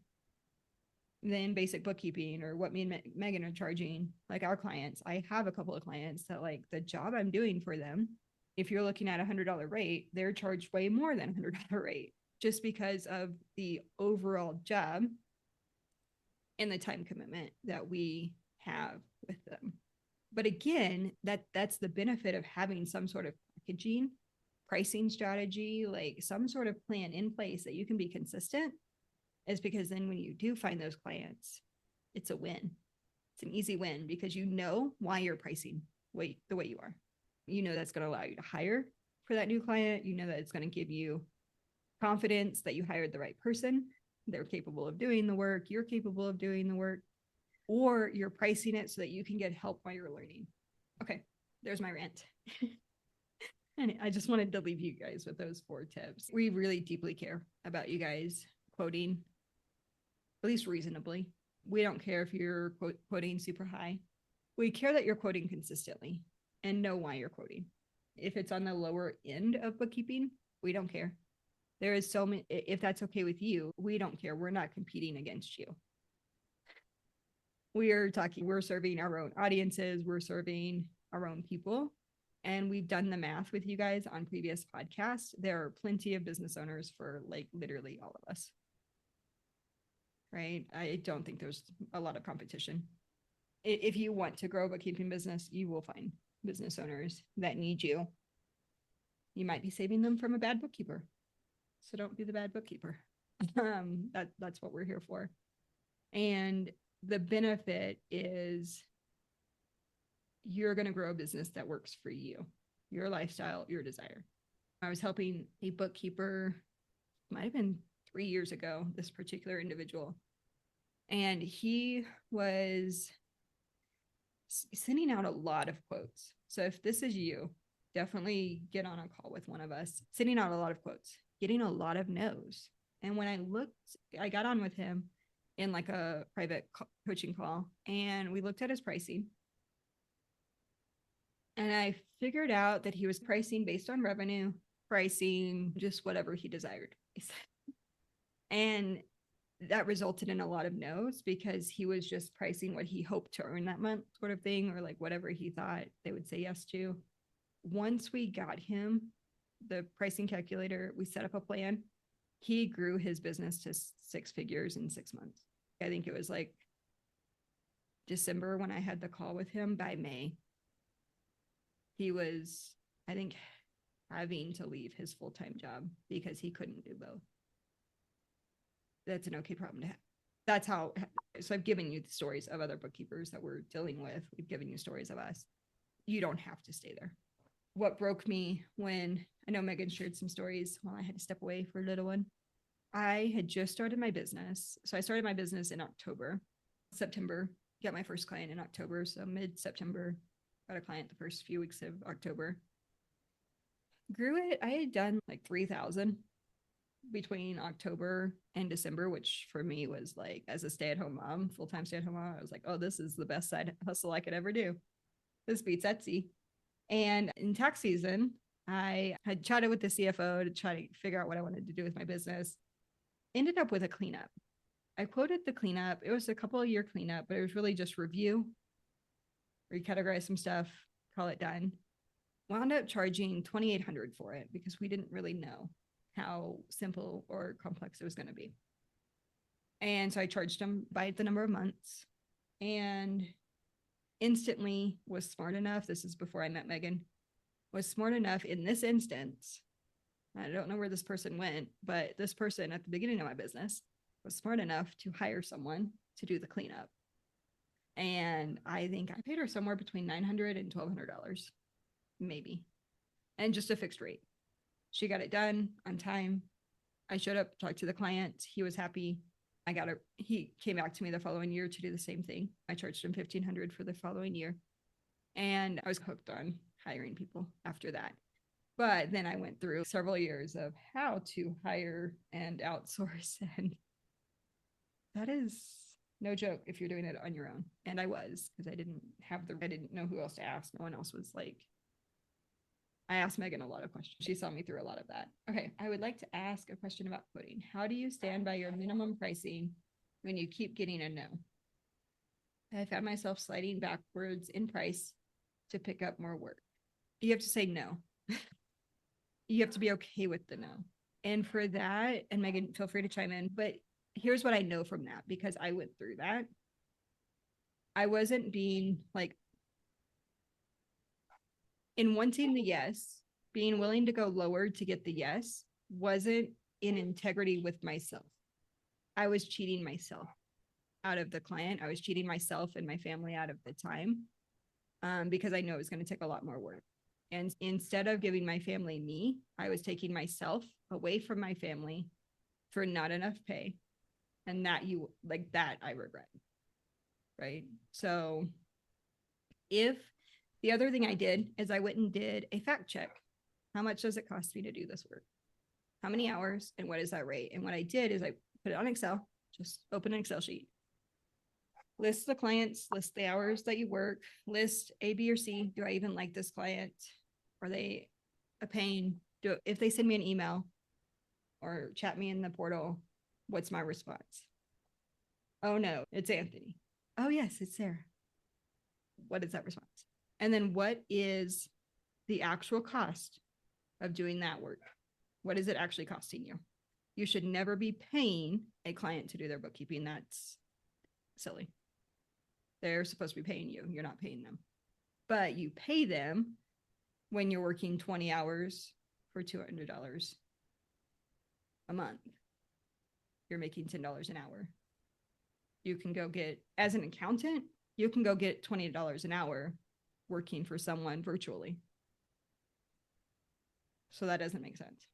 than basic bookkeeping or what me and Megan are charging, like our clients. I have a couple of clients that like the job I'm doing for them. If you're looking at $100 rate, they're charged way more than $100 rate just because of the overall job and the time commitment that we have with them. But again, that's the benefit of having some sort of packaging, pricing strategy, like some sort of plan in place that you can be consistent, is because then when you do find those clients, it's a win. It's an easy win because you know why you're pricing the way you are. You know that's going to allow you to hire for that new client. You know that it's going to give you confidence that you hired the right person. They're capable of doing the work. You're capable of doing the work. Or you're pricing it so that you can get help while you're learning. Okay, there's my rant. And I just wanted to leave you guys with those 4 tips. We really deeply care about you guys quoting, at least reasonably. We don't care if you're quoting super high. We care that you're quoting consistently and know why you're quoting. If it's on the lower end of bookkeeping, we don't care. There is so many, if that's okay with you, we don't care. We're not competing against you. We're serving our own audiences. We're serving our own people. And we've done the math with you guys on previous podcasts. There are plenty of business owners for like literally all of us. Right? I don't think there's a lot of competition. If you want to grow a bookkeeping business, you will find business owners that need you. You might be saving them from a bad bookkeeper. So don't be the bad bookkeeper. That's what we're here for. And the benefit is you're going to grow a business that works for you, your lifestyle, your desire. I was helping a bookkeeper, might have been 3 years ago, this particular individual. And he was sending out a lot of quotes. So if this is you, definitely get on a call with one of us, sending out a lot of quotes, getting a lot of no's. And when I got on with him in like a private coaching call, and we looked at his pricing. And I figured out that he was pricing based on revenue, pricing just whatever he desired. And that resulted in a lot of no's because he was just pricing what he hoped to earn that month, sort of thing, or like whatever he thought they would say yes to. Once we got him the pricing calculator, we set up a plan. He grew his business to 6 figures in 6 months. I think it was like December when I had the call with him. By May, he was, I think, having to leave his full-time job because he couldn't do both. That's an okay problem to have. That's how, so I've given you the stories of other bookkeepers that we're dealing with. We've given you stories of us. You don't have to stay there. What broke me when I know Megan shared some stories while I had to step away for a little one. I had just started my business. So I started my business in October, September, got my first client in October. So mid-September, got a client the first few weeks of October. Grew it. I had done like 3,000 between October and December, which for me was like, as a stay-at-home mom, full-time stay-at-home mom, I was like, oh, this is the best side hustle I could ever do. This beats Etsy. And in tax season, I had chatted with the CFO to try to figure out what I wanted to do with my business. Ended up with a cleanup. I quoted the cleanup. It was a couple of year cleanup, but it was really just review, recategorize some stuff, call it done. Wound up charging $2,800 for it because we didn't really know how simple or complex it was going to be. And so I charged them by the number of months and instantly was smart enough. This is before I met Megan, was smart enough in this instance. I don't know where this person went, but this person at the beginning of my business was smart enough to hire someone to do the cleanup. And I think I paid her somewhere between $900 and $1,200, maybe, and just a fixed rate. She got it done on time. I showed up, talked to the client. He was happy. He came back to me the following year to do the same thing. I charged him $1,500 for the following year. And I was hooked on hiring people after that. But then I went through several years of how to hire and outsource. And that is no joke if you're doing it on your own. And I was, because I didn't know who else to ask. No one else was like, I asked Megan a lot of questions. She saw me through a lot of that. Okay, I would like to ask a question about quoting. How do you stand by your minimum pricing when you keep getting a no? I found myself sliding backwards in price to pick up more work. You have to say no. You have to be okay with the no. And for that, and Megan, feel free to chime in, but here's what I know from that, because I went through that. I wasn't being like, in wanting the yes, being willing to go lower to get the yes wasn't in integrity with myself. I was cheating myself out of the client. I was cheating myself and my family out of the time because I know it was going to take a lot more work. And instead of giving my family me, I was taking myself away from my family for not enough pay. And that I regret. Right. So if the other thing I did is I went and did a fact check. How much does it cost me to do this work? How many hours and what is that rate? And what I did is I put it on Excel, just open an Excel sheet. List the clients, list the hours that you work, list A, B, or C. Do I even like this client? Are they a pain? If they send me an email or chat me in the portal, what's my response? Oh no, it's Anthony. Oh yes, it's Sarah. What is that response? And then what is the actual cost of doing that work? What is it actually costing you? You should never be paying a client to do their bookkeeping. That's silly. They're supposed to be paying you. You're not paying them. But you pay them when you're working 20 hours for $200 a month. You're making $10 an hour. You can go get, as an accountant, you can go get $20 an hour working for someone virtually. So that doesn't make sense.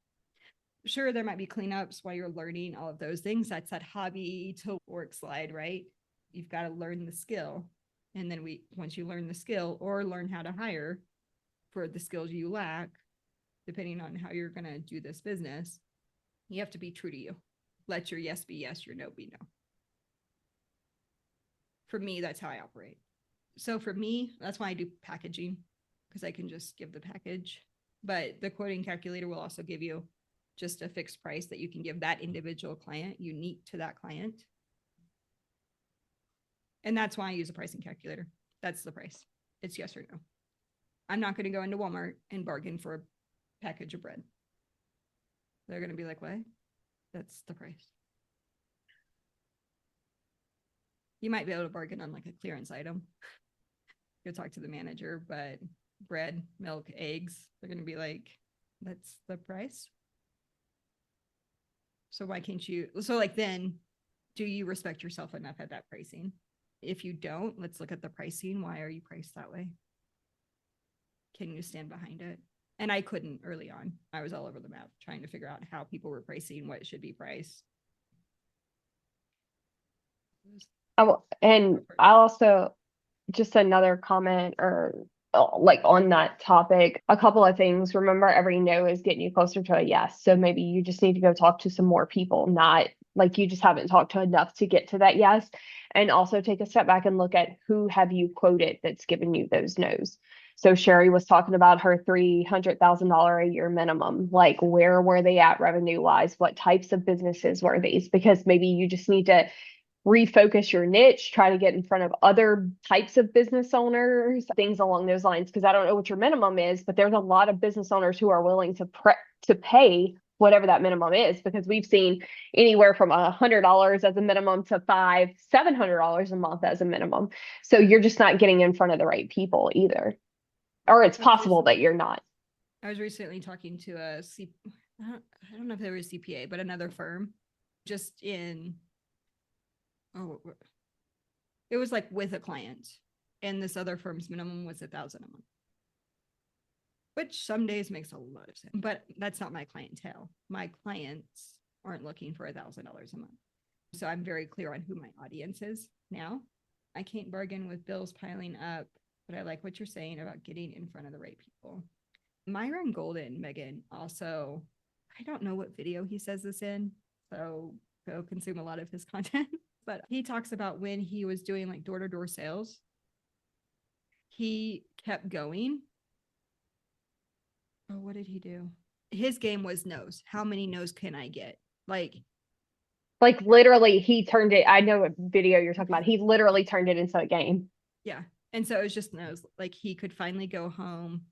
Sure, there might be cleanups while you're learning all of those things. That's that hobby to work slide, right? You've got to learn the skill. And then once you learn the skill or learn how to hire for the skills you lack, depending on how you're going to do this business, you have to be true to you. Let your yes be yes, your no be no. For me, that's how I operate. So for me, that's why I do packaging, because I can just give the package. But the quoting calculator will also give you just a fixed price that you can give that individual client, unique to that client. And that's why I use a pricing calculator. That's the price. It's yes or no. I'm not going to go into Walmart and bargain for a package of bread. They're going to be like, what? That's the price. You might be able to bargain on like a clearance item. Go talk to the manager, but bread, milk, eggs, they're going to be like, that's the price. So why can't you? So like, then do you respect yourself enough at that pricing? If you don't, let's look at the pricing. Why are you priced that way? Can you stand behind it? And I couldn't early on. I was all over the map trying to figure out how people were pricing, what should be priced. And I also, just another comment or like on that topic, a couple of things. Remember, every no is getting you closer to a yes. So maybe you just need to go talk to some more people, not like you just haven't talked to enough to get to that yes. And also take a step back and look at who have you quoted that's given you those no's. So Sherry was talking about her $300,000 a year minimum. Like, where were they at revenue wise? What types of businesses were these? Because maybe you just need to refocus your niche, try to get in front of other types of business owners, things along those lines. Because I don't know what your minimum is, but there's a lot of business owners who are willing to pay whatever that minimum is, because we've seen anywhere from $100 as a minimum to $700 a month as a minimum. So you're just not getting in front of the right people either, or it's possible that you're not. I was recently talking to I don't know if they were a CPA, but another firm, just in, it was like with a client, and this other firm's minimum was $1,000 a month, which some days makes a lot of sense, but that's not my clientele. My clients aren't looking for $1,000 a month. So I'm very clear on who my audience is now. I can't bargain with bills piling up, but I like what you're saying about getting in front of the right people. Myron Golden, Megan, also, I don't know what video he says this in, so go consume a lot of his content. But he talks about when he was doing like door-to-door sales, he kept going. Oh, what did he do? His game was no's. How many no's can I get? Like literally, he turned it. I know what video you're talking about. He literally turned it into a game. Yeah. And so it was just no's. Like, he could finally go home.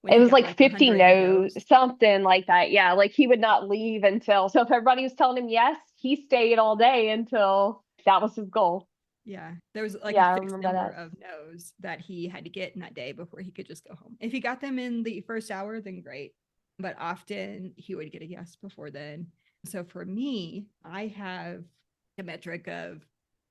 It was like 50 no's, something like that. Yeah. Like, he would not leave until, so if everybody was telling him yes, he stayed all day until that was his goal. Yeah. There was like Yeah, a fixed number of no's that he had to get in that day before he could just go home. If he got them in the first hour, then great. But often he would get a yes before then. So for me, I have a metric of,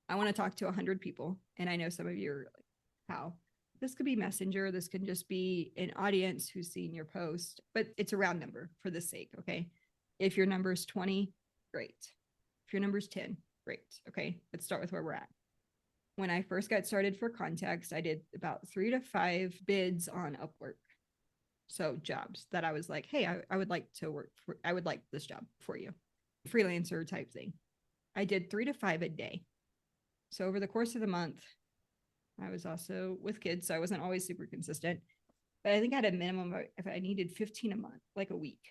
I want to talk to 100 people. And I know some of you are like, how? This could be Messenger. This could just be an audience who's seen your post, but it's a round number for the sake. Okay. If your number is 20, great. If your number is 10, great. Okay. Let's start with where we're at. When I first got started, for context, I did about 3 to 5 bids on Upwork. So jobs that I was like, hey, I would like to work for, I would like this job for you. Freelancer type thing. I did 3 to 5 a day. So over the course of the month, I was also with kids, so I wasn't always super consistent. But I think I had a minimum of, if I needed 15 a month, like a week.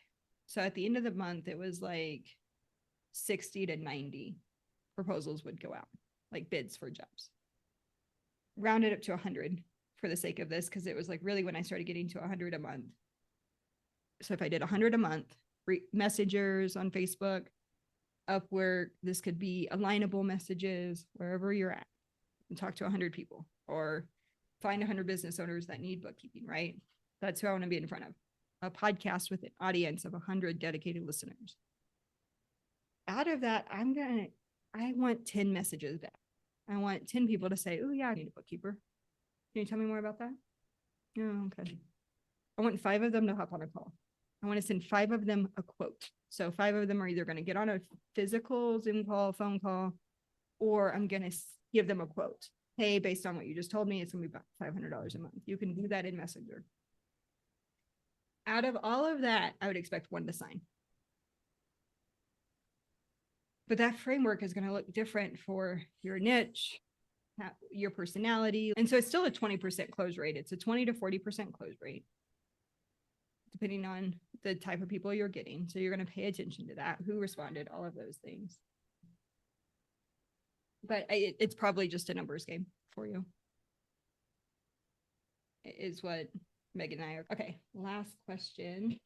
So at the end of the month, it was like 60 to 90 proposals would go out, like bids for jobs. Rounded up to 100 for the sake of this, because it was like really when I started getting to 100 a month. So if I did 100 a month, messengers on Facebook, Upwork, this could be alignable messages, wherever you're at, and talk to 100 people, or find 100 business owners that need bookkeeping, right? That's who I want to be in front of. A podcast with an audience of 100 dedicated listeners. Out of that, I want 10 messages back. I want 10 people to say, oh yeah, I need a bookkeeper. Can you tell me more about that? Oh, okay. I want 5 of them to hop on a call. I want to send 5 of them a quote. So 5 of them are either going to get on a physical Zoom call, phone call, or I'm going to give them a quote. Hey, based on what you just told me, it's going to be about $500 a month. You can do that in Messenger. Out of all of that, I would expect 1 to sign. But that framework is going to look different for your niche, your personality. And so it's still a 20% close rate. It's a 20 to 40% close rate, depending on the type of people you're getting. So you're going to pay attention to that, who responded, all of those things. But it's probably just a numbers game for you. Is what Megan and I are. Okay, last question.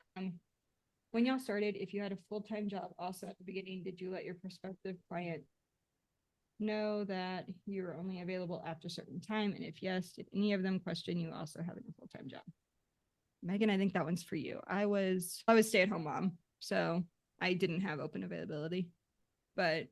When y'all started, if you had a full-time job also at the beginning, did you let your prospective client know that you were only available after a certain time? And if yes, did any of them question you also having a full-time job? Megan, I think that one's for you. I was stay-at-home mom, so I didn't have open availability. But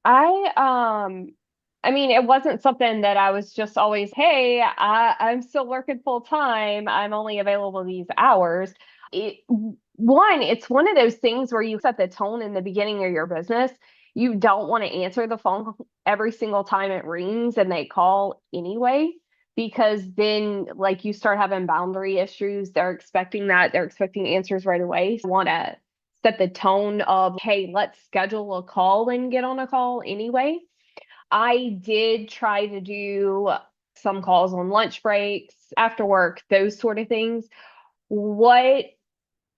I mean, it wasn't something that I was just always, hey, I'm still working full time. I'm only available these hours. It's one of those things where you set the tone in the beginning of your business. You don't want to answer the phone every single time it rings and they call anyway, because then like you start having boundary issues. They're expecting answers right away. So you want to set the tone of, hey, let's schedule a call and get on a call anyway. I did try to do some calls on lunch breaks, after work, those sort of things. What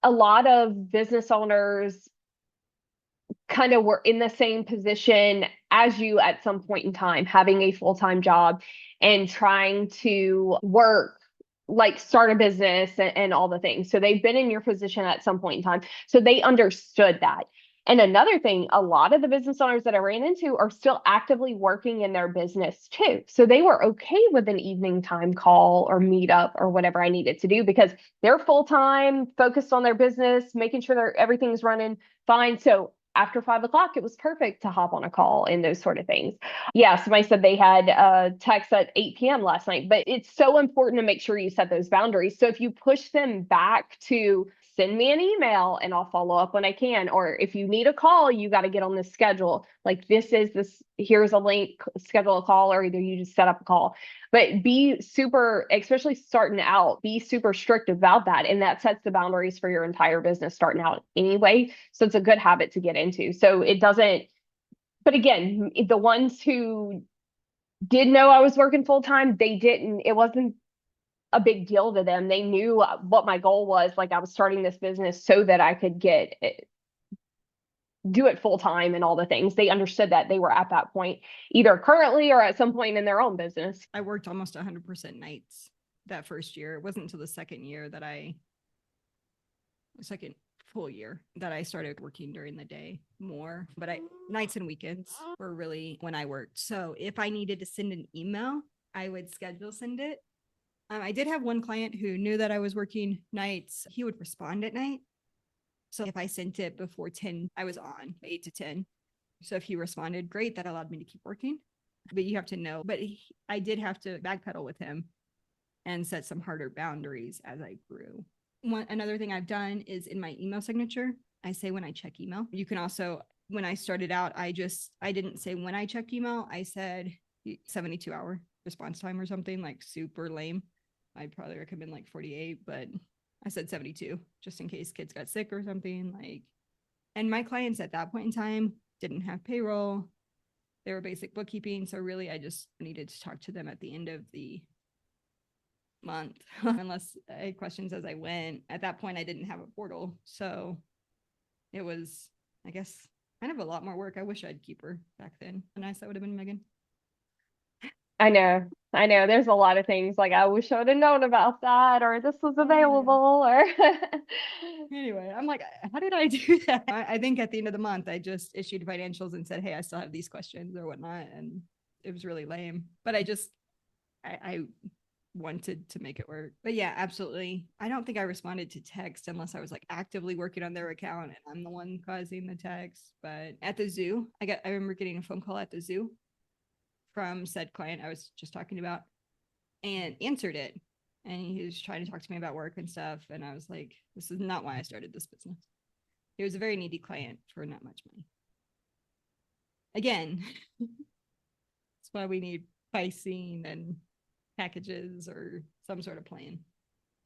a lot of business owners kind of were in the same position as you at some point in time, having a full-time job and trying to work, like start a business and all the things. So they've been in your position at some point in time. So they understood that. And another thing, a lot of the business owners that I ran into are still actively working in their business too. So they were okay with an evening time call or meetup or whatever I needed to do, because they're full-time, focused on their business, making sure everything's running fine. So after 5 o'clock, it was perfect to hop on a call and those sort of things. Yeah, somebody said they had a text at 8 p.m. last night, but it's so important to make sure you set those boundaries. So if you push them back to send me an email and I'll follow up when I can, or if you need a call, you got to get on this schedule. Like here's a link, schedule a call, or either you just set up a call. But be super, especially starting out, be super strict about that. And that sets the boundaries for your entire business starting out anyway. So it's a good habit to get into. So it doesn't, but again, the ones who did know I was working full time, it wasn't a big deal to them. They knew what my goal was. Like I was starting this business so that I could do it full time and all the things. They understood that. They were at that point, either currently or at some point in their own business. I worked almost 100% nights that first year. It wasn't until the second full year that I started working during the day more, but nights and weekends were really when I worked. So if I needed to send an email, I would send it. I did have one client who knew that I was working nights. He would respond at night. So if I sent it before 10, I was on 8 to 10. So if he responded, great, that allowed me to keep working. But you have to know, I did have to backpedal with him and set some harder boundaries as I grew. Another thing I've done is in my email signature, I say when I check email. You can also, when I started out, I didn't say when I check email, I said 72-hour response time or something, like super lame. I'd probably recommend like 48, but I said 72 just in case kids got sick or something. And my clients at that point in time didn't have payroll. They were basic bookkeeping. So really I just needed to talk to them at the end of the month unless I had questions as I went. At that point I didn't have a portal, so it was, I guess, kind of a lot more work. I wish I'd keep her back then. How nice that would have been, Megan. I know. There's a lot of things like I wish I would have known about that, or this was available, or anyway, I'm like, how did I do that? I think at the end of the month I just issued financials and said, hey, I still have these questions or whatnot, and it was really lame, but I wanted to make it work. But yeah, absolutely. I don't think I responded to text unless I was like actively working on their account and I'm the one causing the text. But at the zoo, I remember getting a phone call at the zoo from said client I was just talking about, and answered it. And he was trying to talk to me about work and stuff. And I was like, this is not why I started this business. He was a very needy client for not much money. Again, that's why we need pricing and packages or some sort of plan.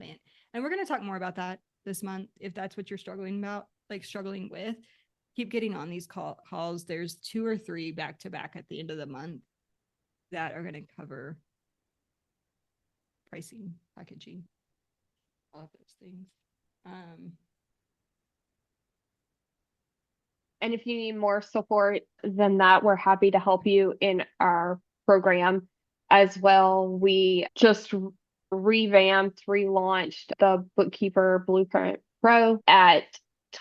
And we're going to talk more about that this month. If that's what you're struggling with, keep getting on these calls. There's 2 or 3 back to back at the end of the month that are going to cover pricing, packaging, all of those things. And if you need more support than that, we're happy to help you in our program as well. We just revamped, relaunched the Bookkeeper Blueprint Pro at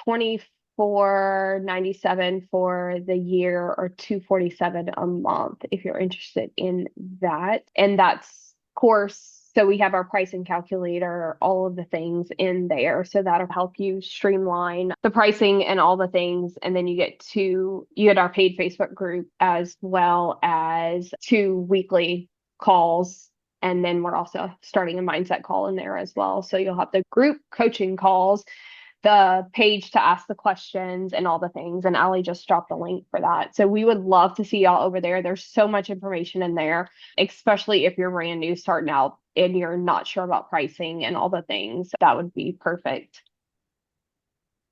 $24.97 for the year, or $247 a month if you're interested in that. And that's course. So we have our pricing calculator, all of the things in there. So that'll help you streamline the pricing and all the things. And then you get our paid Facebook group, as well as 2 weekly calls. And then we're also starting a mindset call in there as well. So you'll have the group coaching calls, the page to ask the questions, and all the things. And Allie just dropped the link for that. So we would love to see y'all over there. There's so much information in there, especially if you're brand new starting out and you're not sure about pricing and all the things. That would be perfect.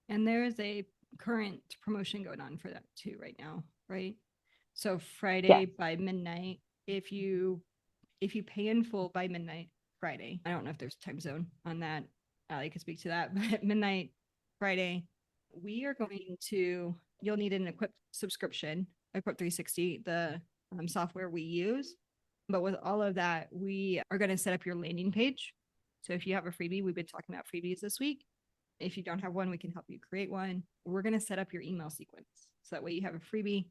And there is a current promotion going on for that too right now, right? So Friday by midnight, if you pay in full by midnight Friday, I don't know if there's time zone on that. Allie could speak to that, but midnight Friday, you'll need an Equip subscription, Equip 360, the software we use. But with all of that, we are going to set up your landing page. So if you have a freebie, we've been talking about freebies this week. If you don't have one, we can help you create one. We're going to set up your email sequence. So that way you have a freebie,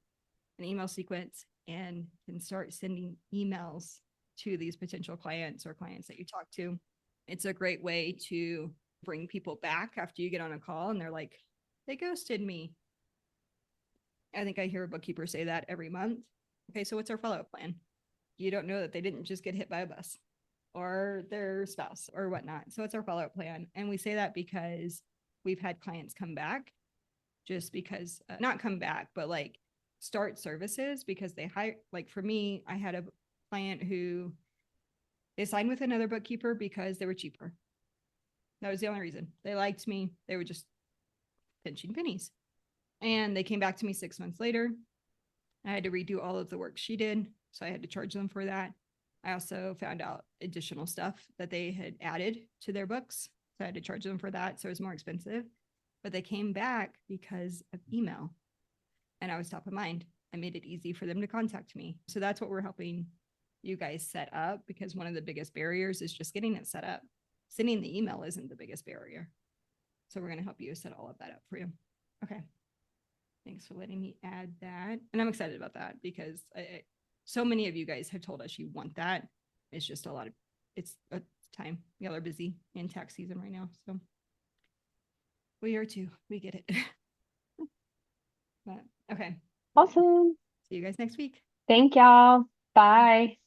an email sequence, and can start sending emails to these potential clients or clients that you talk to. It's a great way to bring people back after you get on a call and they're like, they ghosted me. I think I hear a bookkeeper say that every month. Okay, so what's our follow-up plan? You don't know that they didn't just get hit by a bus or their spouse or whatnot. So it's our follow-up plan. And we say that because we've had clients come back just because, not come back, but like start services because they hire, like for me, I had a client who they signed with another bookkeeper because they were cheaper. That was the only reason. They liked me. They were just pinching pennies. And they came back to me 6 months later. I had to redo all of the work she did. So I had to charge them for that. I also found out additional stuff that they had added to their books. So I had to charge them for that. So it was more expensive. But they came back because of email. And I was top of mind. I made it easy for them to contact me. So that's what we're helping you guys set up, because one of the biggest barriers is just getting it set up. Sending the email isn't the biggest barrier. So we're going to help you set all of that up for you. Okay. Thanks for letting me add that. And I'm excited about that because so many of you guys have told us you want that. It's just it's a time. Y'all are busy in tax season right now. So we are too. We get it. But okay. Awesome. See you guys next week. Thank y'all. Bye.